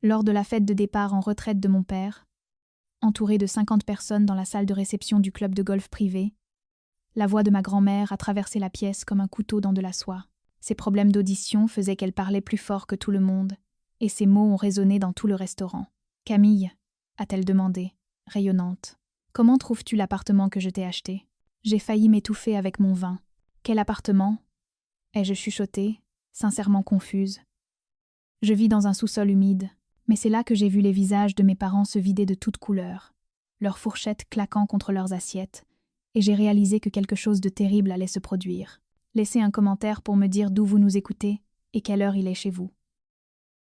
Lors de la fête de départ en retraite de mon père, entouré de 50 personnes dans la salle de réception du club de golf privé, la voix de ma grand-mère a traversé la pièce comme un couteau dans de la soie. Ses problèmes d'audition faisaient qu'elle parlait plus fort que tout le monde, et ses mots ont résonné dans tout le restaurant. « Camille » a-t-elle demandé, rayonnante. « Comment trouves-tu l'appartement que je t'ai acheté ?» J'ai failli m'étouffer avec mon vin. « Quel appartement ?» ai-je chuchoté, sincèrement confuse. Je vis dans un sous-sol humide, mais c'est là que j'ai vu les visages de mes parents se vider de toutes couleurs, leurs fourchettes claquant contre leurs assiettes, et j'ai réalisé que quelque chose de terrible allait se produire. Laissez un commentaire pour me dire d'où vous nous écoutez et quelle heure il est chez vous.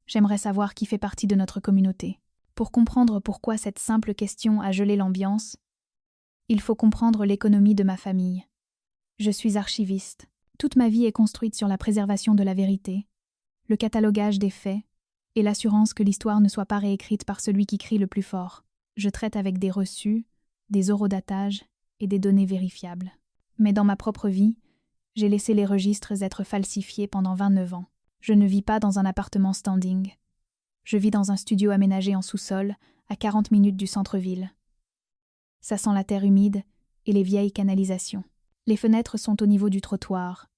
J'aimerais savoir qui fait partie de notre communauté. Pour comprendre pourquoi cette simple question a gelé l'ambiance, il faut comprendre l'économie de ma famille. Je suis archiviste. Toute ma vie est construite sur la préservation de la vérité, le catalogage des faits et l'assurance que l'histoire ne soit pas réécrite par celui qui crie le plus fort. Je traite avec des reçus, des horodatages et des données vérifiables. Mais dans ma propre vie, j'ai laissé les registres être falsifiés pendant 29 ans. Je ne vis pas dans un appartement standing. Je vis dans un studio aménagé en sous-sol, à 40 minutes du centre-ville. Ça sent la terre humide et les vieilles canalisations. Les fenêtres sont au niveau du trottoir.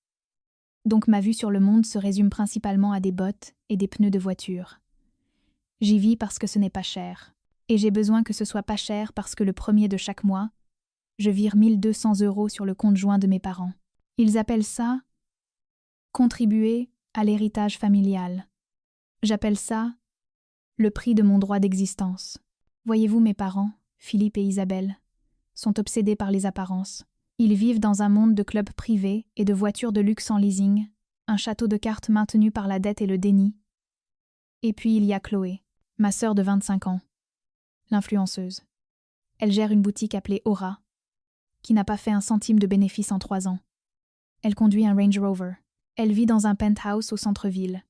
Donc ma vue sur le monde se résume principalement à des bottes et des pneus de voiture. J'y vis parce que ce n'est pas cher. Et j'ai besoin que ce soit pas cher parce que le 1er de chaque mois, je vire 1 200 € sur le compte joint de mes parents. Ils appellent ça « contribuer à l'héritage familial ». J'appelle ça « le prix de mon droit d'existence ». Voyez-vous, mes parents, Philippe et Isabelle, sont obsédés par les apparences. Ils vivent dans un monde de clubs privés et de voitures de luxe en leasing, un château de cartes maintenu par la dette et le déni. Et puis il y a Chloé, ma sœur de 25 ans, l'influenceuse. Elle gère une boutique appelée Aura, qui n'a pas fait un centime de bénéfice en 3 ans. Elle conduit un Range Rover. Elle vit dans un penthouse au centre-ville.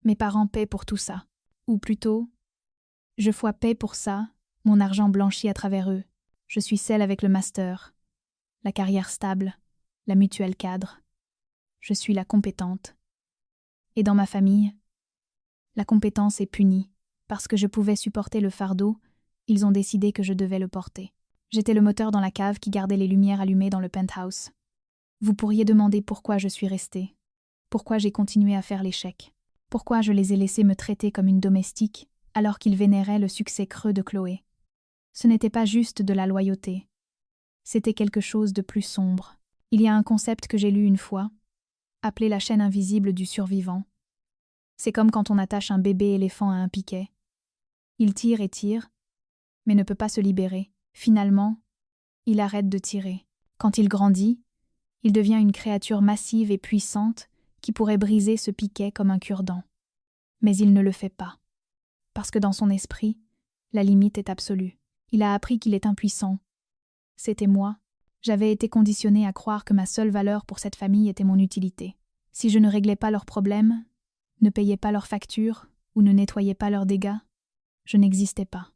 Mes parents paient pour tout ça. Ou plutôt, je paie pour ça, mon argent blanchi à travers eux. Je suis celle avec le master, la carrière stable, la mutuelle cadre. Je suis la compétente. Et dans ma famille, la compétence est punie. Parce que je pouvais supporter le fardeau, ils ont décidé que je devais le porter. J'étais le moteur dans la cave qui gardait les lumières allumées dans le penthouse. Vous pourriez demander pourquoi je suis restée, pourquoi j'ai continué à faire l'échec, pourquoi je les ai laissés me traiter comme une domestique alors qu'ils vénéraient le succès creux de Chloé. Ce n'était pas juste de la loyauté. C'était quelque chose de plus sombre. Il y a un concept que j'ai lu une fois, appelé la chaîne invisible du survivant. C'est comme quand on attache un bébé éléphant à un piquet. Il tire et tire, mais ne peut pas se libérer. Finalement, il arrête de tirer. Quand il grandit, il devient une créature massive et puissante qui pourrait briser ce piquet comme un cure-dent. Mais il ne le fait pas. Parce que dans son esprit, la limite est absolue. Il a appris qu'il est impuissant. C'était moi. J'avais été conditionnée à croire que ma seule valeur pour cette famille était mon utilité. Si je ne réglais pas leurs problèmes, ne payais pas leurs factures ou ne nettoyais pas leurs dégâts, je n'existais pas.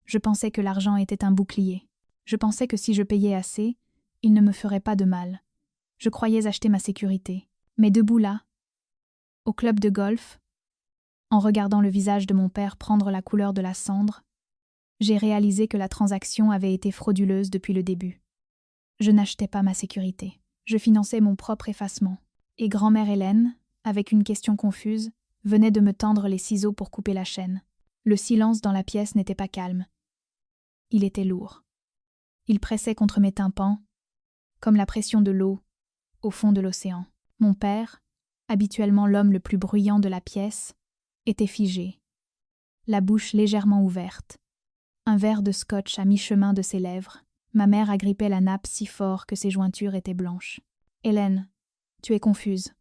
Je pensais que l'argent était un bouclier. Je pensais que si je payais assez, il ne me ferait pas de mal. Je croyais acheter ma sécurité. Mais debout là, au club de golf, en regardant le visage de mon père prendre la couleur de la cendre, j'ai réalisé que la transaction avait été frauduleuse depuis le début. Je n'achetais pas ma sécurité. Je finançais mon propre effacement. Et grand-mère Hélène, avec une question confuse, venait de me tendre les ciseaux pour couper la chaîne. Le silence dans la pièce n'était pas calme. Il était lourd. Il pressait contre mes tympans, comme la pression de l'eau au fond de l'océan. Mon père, habituellement l'homme le plus bruyant de la pièce, était figé, la bouche légèrement ouverte. Un verre de scotch à mi-chemin de ses lèvres. Ma mère agrippait la nappe si fort que ses jointures étaient blanches. « Hélène, tu es confuse »,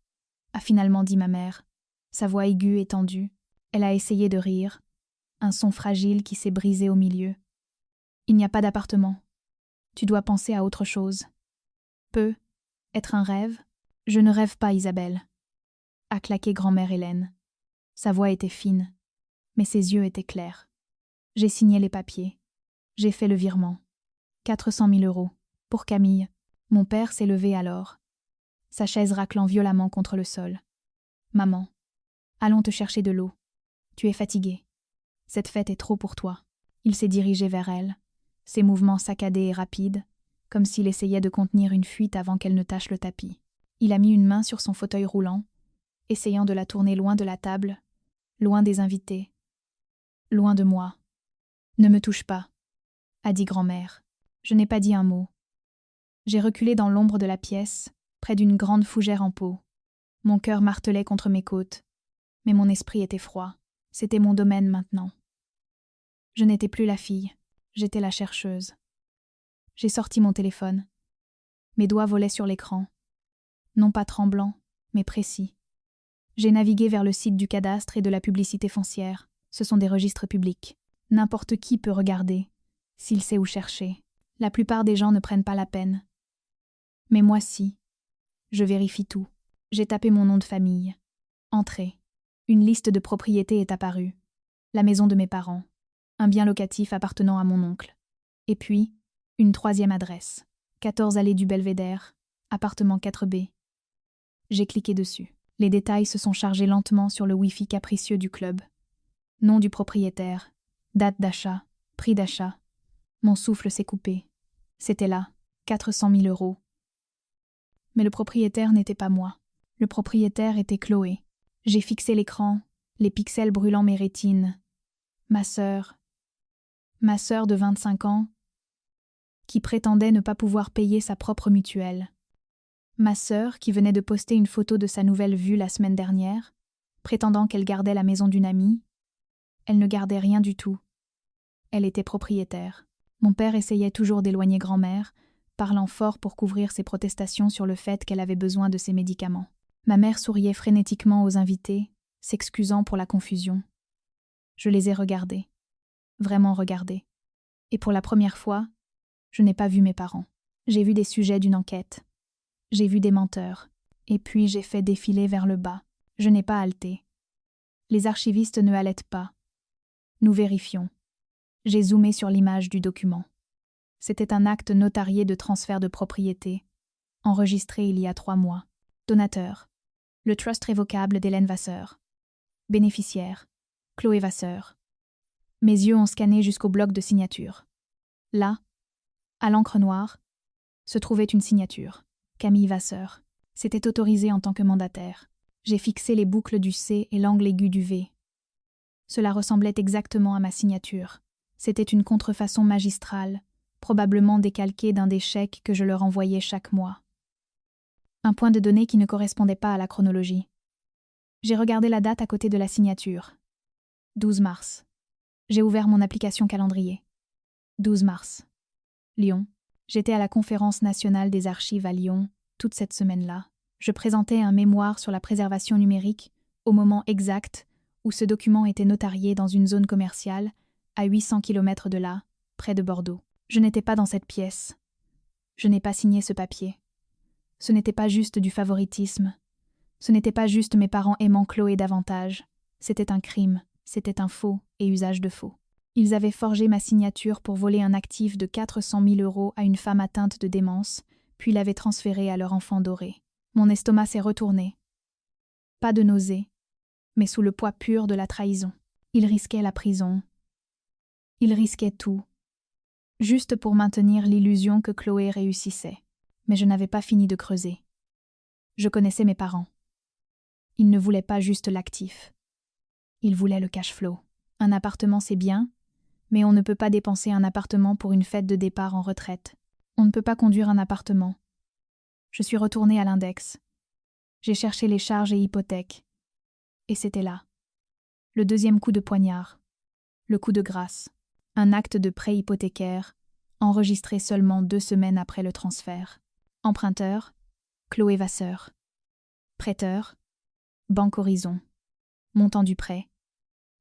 a finalement dit ma mère, sa voix aiguë et tendue. Elle a essayé de rire, un son fragile qui s'est brisé au milieu. « Il n'y a pas d'appartement. Tu dois penser à autre chose. Peut être un rêve ? Je ne rêve pas, Isabelle, » a claqué grand-mère Hélène. Sa voix était fine, mais ses yeux étaient clairs. J'ai signé les papiers. J'ai fait le virement. 400 000 € pour Camille. Mon père s'est levé alors, sa chaise raclant violemment contre le sol. « Maman, allons te chercher de l'eau. Tu es fatigué. Cette fête est trop pour toi. Il s'est dirigé vers elle, ses mouvements saccadés et rapides, comme s'il essayait de contenir une fuite avant qu'elle ne tâche le tapis. Il a mis une main sur son fauteuil roulant, essayant de la tourner loin de la table, loin des invités, loin de moi. « Ne me touche pas », a dit grand-mère. Je n'ai pas dit un mot. J'ai reculé dans l'ombre de la pièce, près d'une grande fougère en peau. Mon cœur martelait contre mes côtes, mais mon esprit était froid. C'était mon domaine maintenant. Je n'étais plus la fille, j'étais la chercheuse. J'ai sorti mon téléphone. Mes doigts volaient sur l'écran. Non pas tremblants, mais précis. J'ai navigué vers le site du cadastre et de la publicité foncière. Ce sont des registres publics. N'importe qui peut regarder, s'il sait où chercher. La plupart des gens ne prennent pas la peine. Mais moi si. Je vérifie tout. J'ai tapé mon nom de famille. Entrée. Une liste de propriétés est apparue. La maison de mes parents. Un bien locatif appartenant à mon oncle. Et puis, une troisième adresse. 14 allée du Belvédère, appartement 4B. J'ai cliqué dessus. Les détails se sont chargés lentement sur le Wi-Fi capricieux du club. Nom du propriétaire, date d'achat, prix d'achat. Mon souffle s'est coupé. C'était là, 400 000 €. Mais le propriétaire n'était pas moi. Le propriétaire était Chloé. J'ai fixé l'écran, les pixels brûlant mes rétines. Ma sœur de 25 ans, qui prétendait ne pas pouvoir payer sa propre mutuelle. Ma sœur qui venait de poster une photo de sa nouvelle vue la semaine dernière, prétendant qu'elle gardait la maison d'une amie. Elle ne gardait rien du tout. Elle était propriétaire. Mon père essayait toujours d'éloigner grand-mère, parlant fort pour couvrir ses protestations sur le fait qu'elle avait besoin de ses médicaments. Ma mère souriait frénétiquement aux invités, s'excusant pour la confusion. Je les ai regardés. Vraiment regardés. Et pour la première fois, je n'ai pas vu mes parents. J'ai vu des sujets d'une enquête. J'ai vu des menteurs. Et puis j'ai fait défiler vers le bas. Je n'ai pas haleté. Les archivistes ne halettent pas. Nous vérifions. J'ai zoomé sur l'image du document. C'était un acte notarié de transfert de propriété, enregistré il y a 3 mois. Donateur. Le trust révocable d'Hélène Vasseur. Bénéficiaire. Chloé Vasseur. Mes yeux ont scanné jusqu'au bloc de signature. Là, à l'encre noire, se trouvait une signature. Camille Vasseur. C'était autorisé en tant que mandataire. J'ai fixé les boucles du C et l'angle aigu du V. Cela ressemblait exactement à ma signature. C'était une contrefaçon magistrale, probablement décalquée d'un des chèques que je leur envoyais chaque mois. Un point de données qui ne correspondait pas à la chronologie. J'ai regardé la date à côté de la signature. 12 mars. J'ai ouvert mon application calendrier. 12 mars. Lyon. J'étais à la conférence nationale des archives à Lyon, toute cette semaine-là. Je présentais un mémoire sur la préservation numérique au moment exact où ce document était notarié dans une zone commerciale, à 800 km de là, près de Bordeaux. Je n'étais pas dans cette pièce. Je n'ai pas signé ce papier. Ce n'était pas juste du favoritisme. Ce n'était pas juste mes parents aimant Chloé davantage. C'était un crime, c'était un faux et usage de faux. Ils avaient forgé ma signature pour voler un actif de 400 000 € à une femme atteinte de démence, puis l'avaient transféré à leur enfant doré. Mon estomac s'est retourné. Pas de nausée, mais sous le poids pur de la trahison. Ils risquaient la prison. Ils risquaient tout. Juste pour maintenir l'illusion que Chloé réussissait. Mais je n'avais pas fini de creuser. Je connaissais mes parents. Ils ne voulaient pas juste l'actif. Ils voulaient le cash flow. Un appartement, c'est bien, mais on ne peut pas dépenser un appartement pour une fête de départ en retraite. On ne peut pas conduire un appartement. Je suis retournée à l'index. J'ai cherché les charges et hypothèques. Et c'était là. Le deuxième coup de poignard. Le coup de grâce. Un acte de prêt hypothécaire, enregistré seulement 2 semaines après le transfert. Emprunteur, Chloé Vasseur. Prêteur, Banque Horizon. Montant du prêt,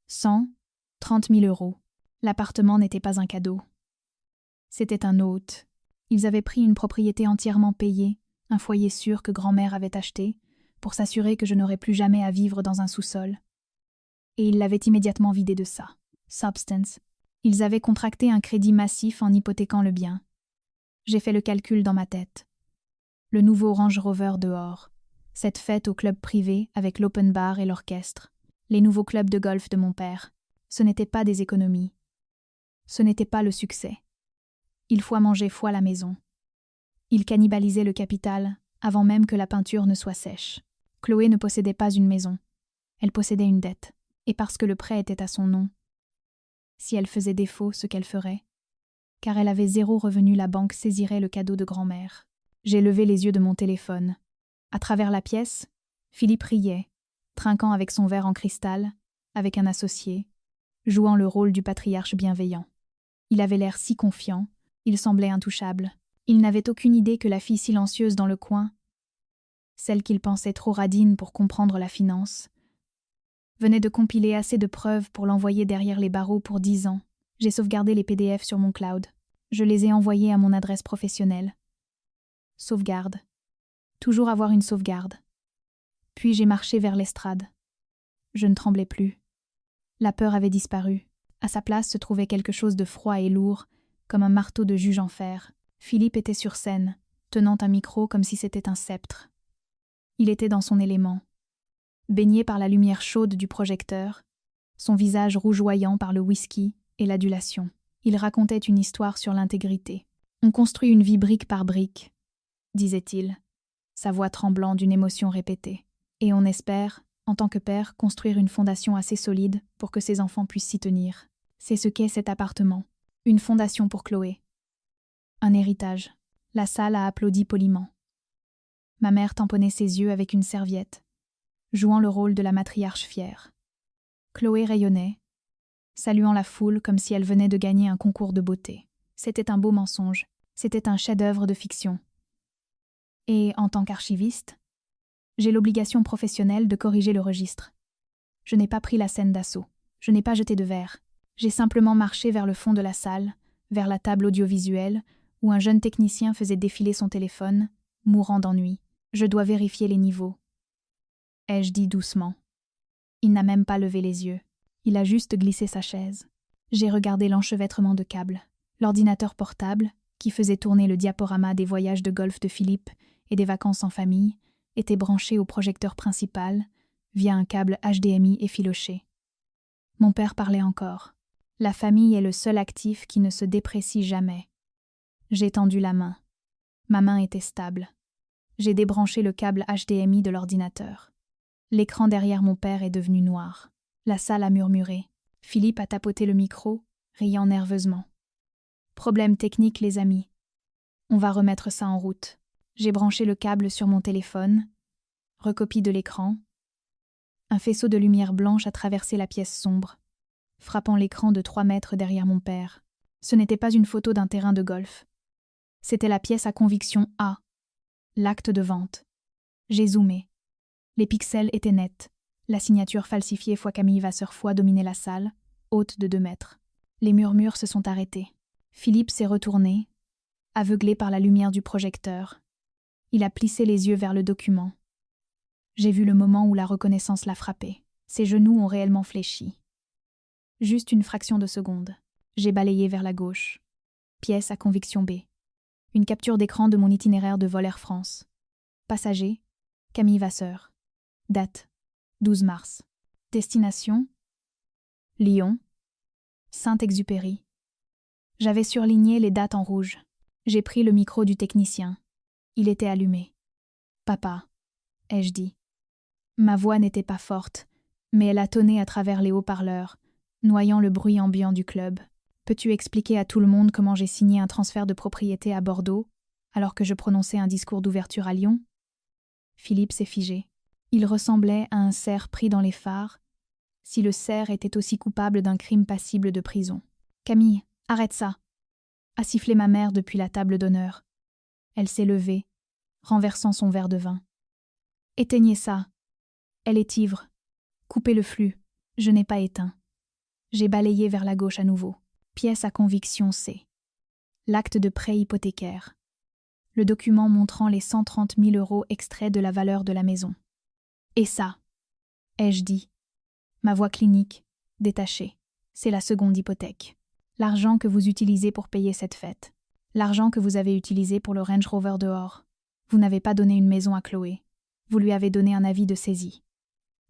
130 000 €. L'appartement n'était pas un cadeau. C'était un hôte. Ils avaient pris une propriété entièrement payée, un foyer sûr que grand-mère avait acheté, pour s'assurer que je n'aurais plus jamais à vivre dans un sous-sol. Et ils l'avaient immédiatement vidé de ça. Substance. Ils avaient contracté un crédit massif en hypothéquant le bien. J'ai fait le calcul dans ma tête. Le nouveau Range Rover dehors. Cette fête au club privé avec l'open bar et l'orchestre. Les nouveaux clubs de golf de mon père. Ce n'était pas des économies. Ce n'était pas le succès. Il faut manger foi la maison. Il cannibalisait le capital avant même que la peinture ne soit sèche. Chloé ne possédait pas une maison. Elle possédait une dette. Et parce que le prêt était à son nom, si elle faisait défaut, ce qu'elle ferait, car elle avait 0 revenu, la banque saisirait le cadeau de grand-mère. J'ai levé les yeux de mon téléphone. À travers la pièce, Philippe riait, trinquant avec son verre en cristal, avec un associé, jouant le rôle du patriarche bienveillant. Il avait l'air si confiant, il semblait intouchable. Il n'avait aucune idée que la fille silencieuse dans le coin, celle qu'il pensait trop radine pour comprendre la finance, venait de compiler assez de preuves pour l'envoyer derrière les barreaux pour 10 ans. J'ai sauvegardé les PDF sur mon cloud. Je les ai envoyés à mon adresse professionnelle. Sauvegarde. Toujours avoir une sauvegarde. Puis j'ai marché vers l'estrade. Je ne tremblais plus. La peur avait disparu. À sa place se trouvait quelque chose de froid et lourd, comme un marteau de juge en fer. Philippe était sur scène, tenant un micro comme si c'était un sceptre. Il était dans son élément. Baigné par la lumière chaude du projecteur, son visage rougeoyant par le whisky et l'adulation. Il racontait une histoire sur l'intégrité. « On construit une vie brique par brique », disait-il, sa voix tremblant d'une émotion répétée. « Et on espère, en tant que père, construire une fondation assez solide pour que ses enfants puissent s'y tenir. C'est ce qu'est cet appartement. Une fondation pour Chloé. Un héritage. » La salle a applaudi poliment. Ma mère tamponnait ses yeux avec une serviette, jouant le rôle de la matriarche fière. Chloé rayonnait, saluant la foule comme si elle venait de gagner un concours de beauté. C'était un beau mensonge, c'était un chef-d'œuvre de fiction. Et, en tant qu'archiviste, j'ai l'obligation professionnelle de corriger le registre. Je n'ai pas pris la scène d'assaut, je n'ai pas jeté de verre. J'ai simplement marché vers le fond de la salle, vers la table audiovisuelle, où un jeune technicien faisait défiler son téléphone, mourant d'ennui. Je dois vérifier les niveaux, ai-je dit doucement. Il n'a même pas levé les yeux. Il a juste glissé sa chaise. J'ai regardé l'enchevêtrement de câbles. L'ordinateur portable, qui faisait tourner le diaporama des voyages de golf de Philippe et des vacances en famille, était branché au projecteur principal, via un câble HDMI effiloché. Mon père parlait encore. La famille est le seul actif qui ne se déprécie jamais. J'ai tendu la main. Ma main était stable. J'ai débranché le câble HDMI de l'ordinateur. L'écran derrière mon père est devenu noir. La salle a murmuré. Philippe a tapoté le micro, riant nerveusement. Problème technique, les amis. On va remettre ça en route. J'ai branché le câble sur mon téléphone. Recopie de l'écran. Un faisceau de lumière blanche a traversé la pièce sombre, frappant l'écran de 3 mètres derrière mon père. Ce n'était pas une photo d'un terrain de golf. C'était la pièce à conviction A, l'acte de vente. J'ai zoomé. Les pixels étaient nets. La signature falsifiée fois Camille Vasseurfoy dominait la salle, haute de 2 mètres. Les murmures se sont arrêtés. Philippe s'est retourné, aveuglé par la lumière du projecteur. Il a plissé les yeux vers le document. J'ai vu le moment où la reconnaissance l'a frappé. Ses genoux ont réellement fléchi. Juste une fraction de seconde. J'ai balayé vers la gauche. Pièce à conviction B. Une capture d'écran de mon itinéraire de vol Air France. Passager, Camille Vasseur. Date, 12 mars. Destination, Lyon, Saint-Exupéry. J'avais surligné les dates en rouge. J'ai pris le micro du technicien. Il était allumé. « Papa », ai-je dit. Ma voix n'était pas forte, mais elle a tonné à travers les haut-parleurs, noyant le bruit ambiant du club. « Peux-tu expliquer à tout le monde comment j'ai signé un transfert de propriété à Bordeaux, alors que je prononçais un discours d'ouverture à Lyon ?» Philippe s'est figé. Il ressemblait à un cerf pris dans les phares, si le cerf était aussi coupable d'un crime passible de prison. « Camille, arrête ça !» a sifflé ma mère depuis la table d'honneur. Elle s'est levée, renversant son verre de vin. « Éteignez ça. Elle est ivre. Coupez le flux. Je n'ai pas éteint. » J'ai balayé vers la gauche à nouveau. Pièce à conviction C. L'acte de prêt hypothécaire. Le document montrant les 130 000 € extraits de la valeur de la maison. « Et ça ?» ai-je dit. Ma voix clinique, détachée. C'est la seconde hypothèque. L'argent que vous utilisez pour payer cette fête. L'argent que vous avez utilisé pour le Range Rover dehors. Vous n'avez pas donné une maison à Chloé. Vous lui avez donné un avis de saisie.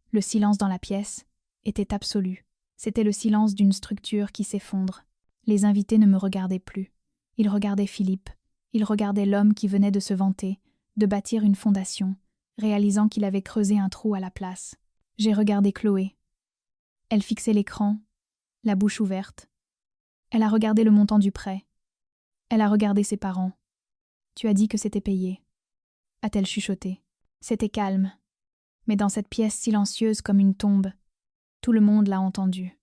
Le silence dans la pièce, était absolu. C'était le silence d'une structure qui s'effondre. Les invités ne me regardaient plus. Ils regardaient Philippe. Ils regardaient l'homme qui venait de se vanter, de bâtir une fondation, réalisant qu'il avait creusé un trou à la place. J'ai regardé Chloé. Elle fixait l'écran, la bouche ouverte. Elle a regardé le montant du prêt. Elle a regardé ses parents. Tu as dit que c'était payé, a-t-elle chuchoté. C'était calme. Mais dans cette pièce silencieuse comme une tombe, tout le monde l'a entendu.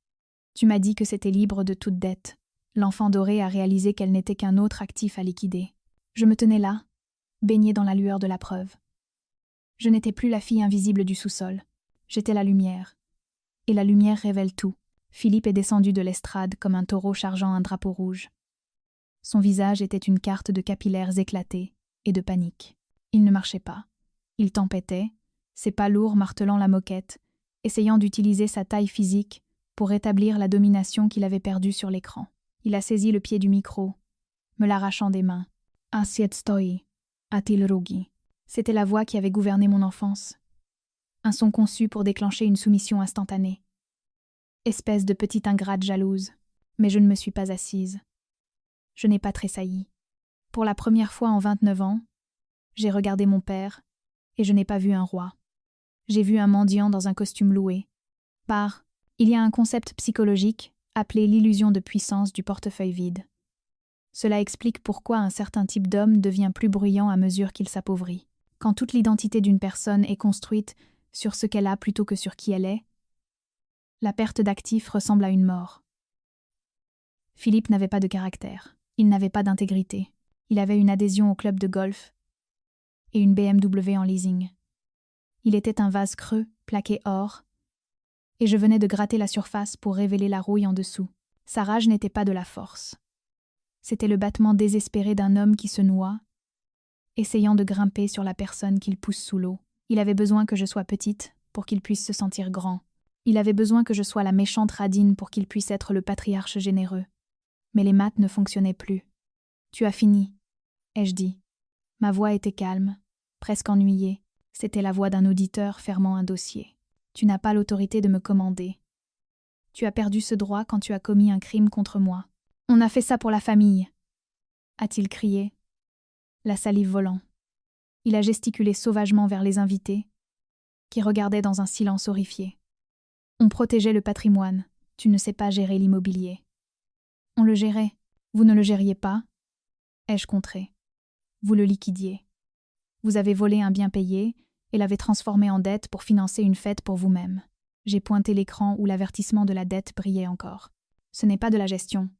Tu m'as dit que c'était libre de toute dette. L'enfant doré a réalisé qu'elle n'était qu'un autre actif à liquider. Je me tenais là, baignée dans la lueur de la preuve. Je n'étais plus la fille invisible du sous-sol. J'étais la lumière. Et la lumière révèle tout. Philippe est descendu de l'estrade comme un taureau chargeant un drapeau rouge. Son visage était une carte de capillaires éclatés et de panique. Il ne marchait pas. Il tempêtait, ses pas lourds martelant la moquette, essayant d'utiliser sa taille physique pour rétablir la domination qu'il avait perdue sur l'écran. Il a saisi le pied du micro, me l'arrachant des mains. « Asiet stoi, a-t-il rugi ?» C'était la voix qui avait gouverné mon enfance. Un son conçu pour déclencher une soumission instantanée. Espèce de petite ingrate jalouse, mais je ne me suis pas assise. Je n'ai pas tressailli. Pour la première fois en 29 ans, j'ai regardé mon père, et je n'ai pas vu un roi. J'ai vu un mendiant dans un costume loué. Il y a un concept psychologique appelé l'illusion de puissance du portefeuille vide. Cela explique pourquoi un certain type d'homme devient plus bruyant à mesure qu'il s'appauvrit. Quand toute l'identité d'une personne est construite sur ce qu'elle a plutôt que sur qui elle est, la perte d'actifs ressemble à une mort. Philippe n'avait pas de caractère, il n'avait pas d'intégrité, il avait une adhésion au club de golf et une BMW en leasing. Il était un vase creux, plaqué or, et je venais de gratter la surface pour révéler la rouille en dessous. Sa rage n'était pas de la force. C'était le battement désespéré d'un homme qui se noie, essayant de grimper sur la personne qu'il pousse sous l'eau. Il avait besoin que je sois petite pour qu'il puisse se sentir grand. Il avait besoin que je sois la méchante radine pour qu'il puisse être le patriarche généreux. Mais les maths ne fonctionnaient plus. « Tu as fini », ai-je dit. Ma voix était calme, presque ennuyée. C'était la voix d'un auditeur fermant un dossier. « Tu n'as pas l'autorité de me commander. Tu as perdu ce droit quand tu as commis un crime contre moi. On a fait ça pour la famille », a-t-il crié, la salive volant. Il a gesticulé sauvagement vers les invités, qui regardaient dans un silence horrifié. On protégeait le patrimoine, tu ne sais pas gérer l'immobilier. On le gérait, vous ne le gériez pas, ai-je contré. Vous le liquidiez. Vous avez volé un bien payé et l'avez transformé en dette pour financer une fête pour vous-même. J'ai pointé l'écran où l'avertissement de la dette brillait encore. Ce n'est pas de la gestion,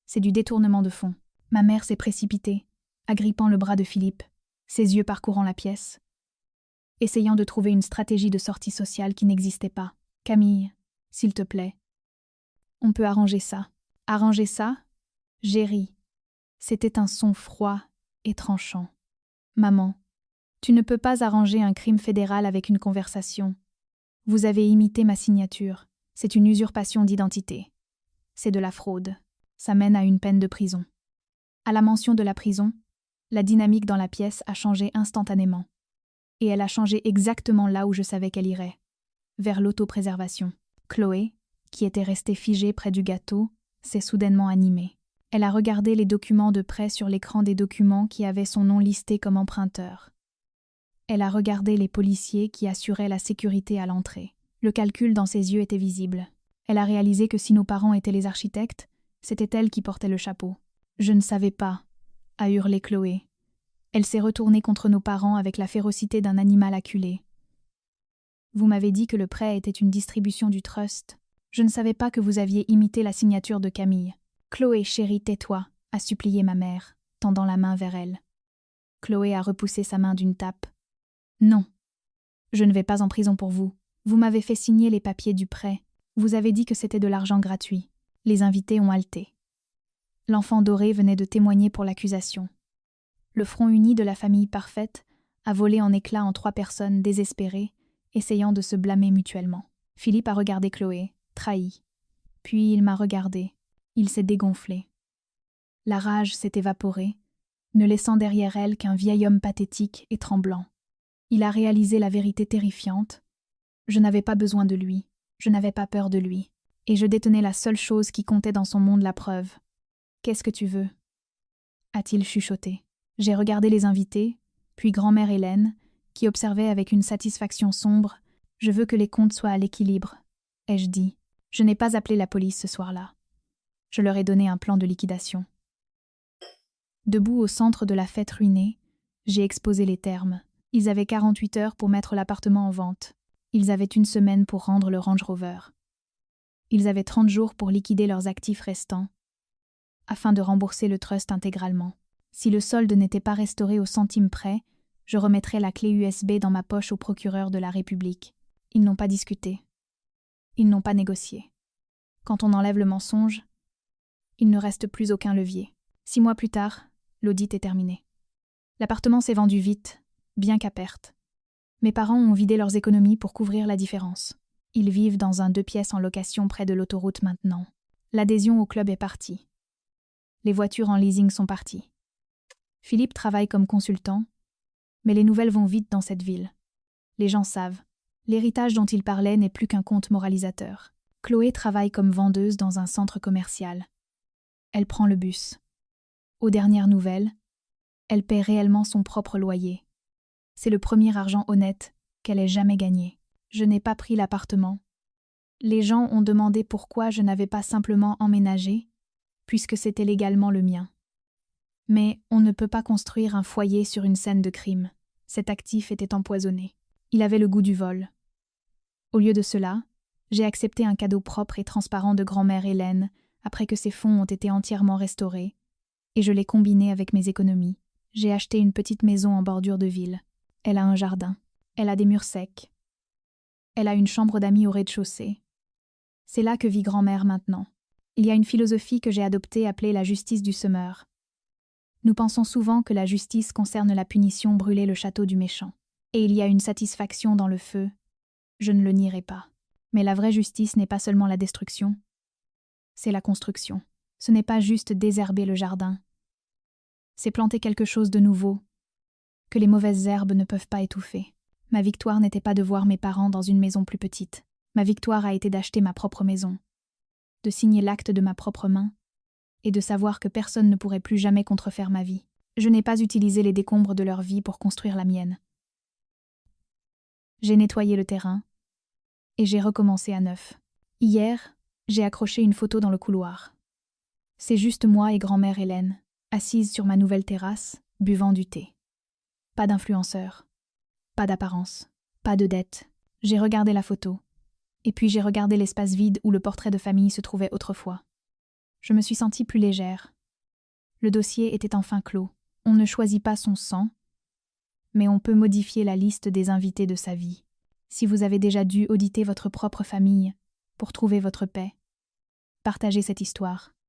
c'est du détournement de fonds. Ma mère s'est précipitée, agrippant le bras de Philippe, ses yeux parcourant la pièce, essayant de trouver une stratégie de sortie sociale qui n'existait pas. « Camille, s'il te plaît. On peut arranger ça. » « Arranger ça ?» J'ai ri. C'était un son froid et tranchant. « Maman, tu ne peux pas arranger un crime fédéral avec une conversation. Vous avez imité ma signature. C'est une usurpation d'identité. C'est de la fraude. Ça mène à une peine de prison. » À la mention de la prison, la dynamique dans la pièce a changé instantanément. Et elle a changé exactement là où je savais qu'elle irait, vers l'autopréservation. Chloé, qui était restée figée près du gâteau, s'est soudainement animée. Elle a regardé les documents de prêt sur l'écran des documents qui avaient son nom listé comme emprunteur. Elle a regardé les policiers qui assuraient la sécurité à l'entrée. Le calcul dans ses yeux était visible. Elle a réalisé que si nos parents étaient les architectes, c'était elle qui portait le chapeau. « Je ne savais pas », a hurlé Chloé. Elle s'est retournée contre nos parents avec la férocité d'un animal acculé. « Vous m'avez dit que le prêt était une distribution du trust. Je ne savais pas que vous aviez imité la signature de Camille. »« Chloé, chérie, tais-toi », a supplié ma mère, tendant la main vers elle. Chloé a repoussé sa main d'une tape. « Non, je ne vais pas en prison pour vous. Vous m'avez fait signer les papiers du prêt. Vous avez dit que c'était de l'argent gratuit. » Les invités ont haleté. L'enfant doré venait de témoigner pour l'accusation. Le front uni de la famille parfaite a volé en éclats en 3 personnes désespérées, essayant de se blâmer mutuellement. Philippe a regardé Chloé, trahi. Puis il m'a regardé. Il s'est dégonflé. La rage s'est évaporée, ne laissant derrière elle qu'un vieil homme pathétique et tremblant. Il a réalisé la vérité terrifiante. Je n'avais pas besoin de lui. Je n'avais pas peur de lui, et je détenais la seule chose qui comptait dans son monde, la preuve. « Qu'est-ce que tu veux » a-t-il chuchoté. J'ai regardé les invités, puis grand-mère Hélène, qui observait avec une satisfaction sombre. « Je veux que les comptes soient à l'équilibre », ai-je dit. Je n'ai pas appelé la police ce soir-là. Je leur ai donné un plan de liquidation. Debout au centre de la fête ruinée, j'ai exposé les termes. Ils avaient 48 heures pour mettre l'appartement en vente. Ils avaient une semaine pour rendre le Range Rover. Ils avaient 30 jours pour liquider leurs actifs restants, afin de rembourser le trust intégralement. Si le solde n'était pas restauré au centime près, je remettrais la clé USB dans ma poche au procureur de la République. Ils n'ont pas discuté. Ils n'ont pas négocié. Quand on enlève le mensonge, il ne reste plus aucun levier. 6 mois plus tard, l'audit est terminé. L'appartement s'est vendu vite, bien qu'à perte. Mes parents ont vidé leurs économies pour couvrir la différence. Ils vivent dans un 2 pièces en location près de l'autoroute maintenant. L'adhésion au club est partie. Les voitures en leasing sont parties. Philippe travaille comme consultant, mais les nouvelles vont vite dans cette ville. Les gens savent. L'héritage dont il parlait n'est plus qu'un conte moralisateur. Chloé travaille comme vendeuse dans un centre commercial. Elle prend le bus. Aux dernières nouvelles, elle paie réellement son propre loyer. C'est le premier argent honnête qu'elle ait jamais gagné. Je n'ai pas pris l'appartement. Les gens ont demandé pourquoi je n'avais pas simplement emménagé, puisque c'était légalement le mien. Mais on ne peut pas construire un foyer sur une scène de crime. Cet actif était empoisonné. Il avait le goût du vol. Au lieu de cela, j'ai accepté un cadeau propre et transparent de grand-mère Hélène après que ses fonds ont été entièrement restaurés, et je l'ai combiné avec mes économies. J'ai acheté une petite maison en bordure de ville. Elle a un jardin. Elle a des murs secs. Elle a une chambre d'amis au rez-de-chaussée. C'est là que vit grand-mère maintenant. Il y a une philosophie que j'ai adoptée appelée la justice du semeur. Nous pensons souvent que la justice concerne la punition, brûler le château du méchant. Et il y a une satisfaction dans le feu. Je ne le nierai pas. Mais la vraie justice n'est pas seulement la destruction. C'est la construction. Ce n'est pas juste désherber le jardin. C'est planter quelque chose de nouveau, que les mauvaises herbes ne peuvent pas étouffer. Ma victoire n'était pas de voir mes parents dans une maison plus petite. Ma victoire a été d'acheter ma propre maison, de signer l'acte de ma propre main, et de savoir que personne ne pourrait plus jamais contrefaire ma vie. Je n'ai pas utilisé les décombres de leur vie pour construire la mienne. J'ai nettoyé le terrain, et j'ai recommencé à neuf. Hier, j'ai accroché une photo dans le couloir. C'est juste moi et grand-mère Hélène, assises sur ma nouvelle terrasse, buvant du thé. Pas d'influenceur, pas d'apparence, pas de dette. J'ai regardé la photo, et puis j'ai regardé l'espace vide où le portrait de famille se trouvait autrefois. Je me suis sentie plus légère. Le dossier était enfin clos. On ne choisit pas son sang, mais on peut modifier la liste des invités de sa vie. Si vous avez déjà dû auditer votre propre famille pour trouver votre paix, partagez cette histoire.